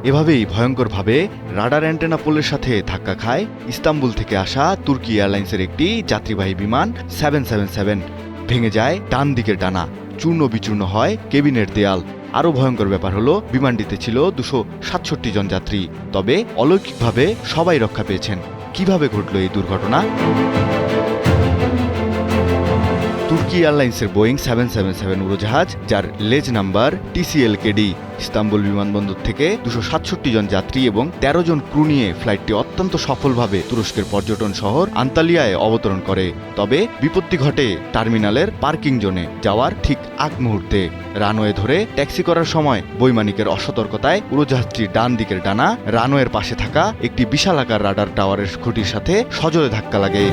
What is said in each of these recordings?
এভাবেই ভয়ঙ্করভাবে radar antenna পোলের সাথে ধাক্কা খায় ইস্তাম্বুল থেকে আসা তুর্কি এয়ারলাইন্সের একটি যাত্রীবাহী বিমান 777। ভেঙে যায় ডান দিকের ডানা, চূর্ণ বিচূর্ণ হয় কেবিনের দেয়াল। আরও ভয়ঙ্কর ব্যাপার হলো বিমানটিতে ছিল 267 জন যাত্রী। তবে অলৌকিকভাবে সবাই রক্ষা পেয়েছেন। কিভাবে ঘটল এই দুর্ঘটনা? তুর্কি এয়ারলাইন্সের বোয়িং 777 উড়োজাহাজ, যার লেজ নাম্বার TCL-KD, ইস্তাম্বুল বিমানবন্দর থেকে 267 জন যাত্রী এবং 13 জন ক্রু নিয়ে ফ্লাইটটি অত্যন্ত সফলভাবে তুরস্কের পর্যটন শহর আন্তালিয়ায় অবতরণ করে। তবে বিপত্তি ঘটে টার্মিনালের পার্কিং জোনে যাওয়ার ঠিক আগ মুহূর্তে। রানওয়ে ধরে ট্যাক্সি করার সময় বৈমানিকের অসতর্কতায় উড়োজাহাজটির ডান দিকের ডানা রানওয়ের পাশে থাকা একটি বিশালাকার রাডার টাওয়ারের খুঁটির সাথে সজোরে ধাক্কা লাগে।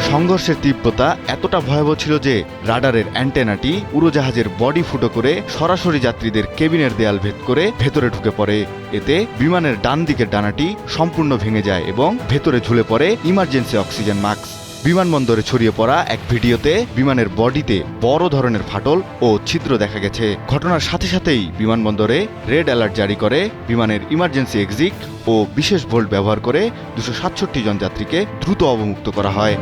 সংঘর্ষের তীব্রতা এতটা ভয়াবহ ছিল যে রাডারের অ্যান্টেনাটি উড়োজাহাজের বডি ফুটো করে সরাসরি যাত্রীদের কেবিনের দেয়াল ভেদ করে ভেতরে ঢুকে পড়ে। এতে বিমানের ডান দিকের ডানাটি সম্পূর্ণ ভেঙে যায় এবং ভেতরে ঝুলে পড়ে ইমার্জেন্সি অক্সিজেন মাস্ক। বিমানবন্দরে ছড়িয়ে পড়া এক ভিডিওতে বিমানের বডিতে বড় ধরনের ফাটল ও ছিদ্র দেখা গেছে। ঘটনার সাথে সাথেই বিমানবন্দরে রেড অ্যালার্ট জারি করে বিমানের ইমার্জেন্সি এক্সিট ও বিশেষ ভোল্ট ব্যবহার করে 267 জন যাত্রীকে দ্রুত অবমুক্ত করা হয়।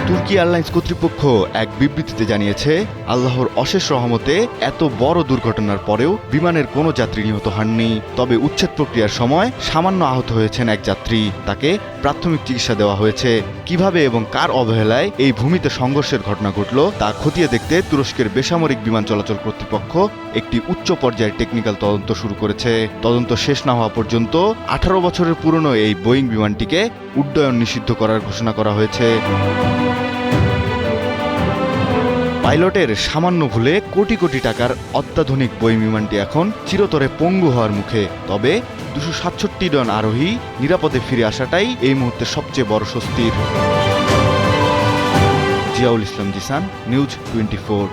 তুর্কি এয়ারলাইন্স কর্তৃপক্ষ এক বিবৃতিতে জানিয়েছে, আল্লাহর অশেষ রহমতে এত বড় দুর্ঘটনার পরেও বিমানের কোনো যাত্রী নিহত হননি। তবে উচ্ছেদ প্রক্রিয়ার সময় সামান্য আহত হয়েছেন এক যাত্রী। তাকে প্রাথমিক চিকিৎসা দেওয়া হয়েছে। কিভাবে এবং কার অবহেলায় এই ভূমিতে সংঘর্ষের ঘটনা ঘটল তা খতিয়ে দেখতে তুরস্কের বেসামরিক বিমান চলাচল কর্তৃপক্ষ একটি উচ্চ পর্যায়ের টেকনিক্যাল তদন্ত শুরু করেছে। তদন্ত শেষ না হওয়া পর্যন্ত 18 বছরের পুরনো এই বোয়িং বিমানটিকে উড্ডয়ন নিষিদ্ধ করার ঘোষণা করা হয়েছে। পাইলটের সামান্য ভুলে কোটি কোটি টাকার অত্যাধুনিক বোয়িং বিমানটি এখন চিরতরে পঙ্গু হওয়ার মুখে। তবে 267 জন আরোহী নিরাপদে ফিরে আসাটাই এই মুহূর্তে সবচেয়ে বড় স্বস্তির। জিয়াউল ইসলাম জিসান, নিউজ 24।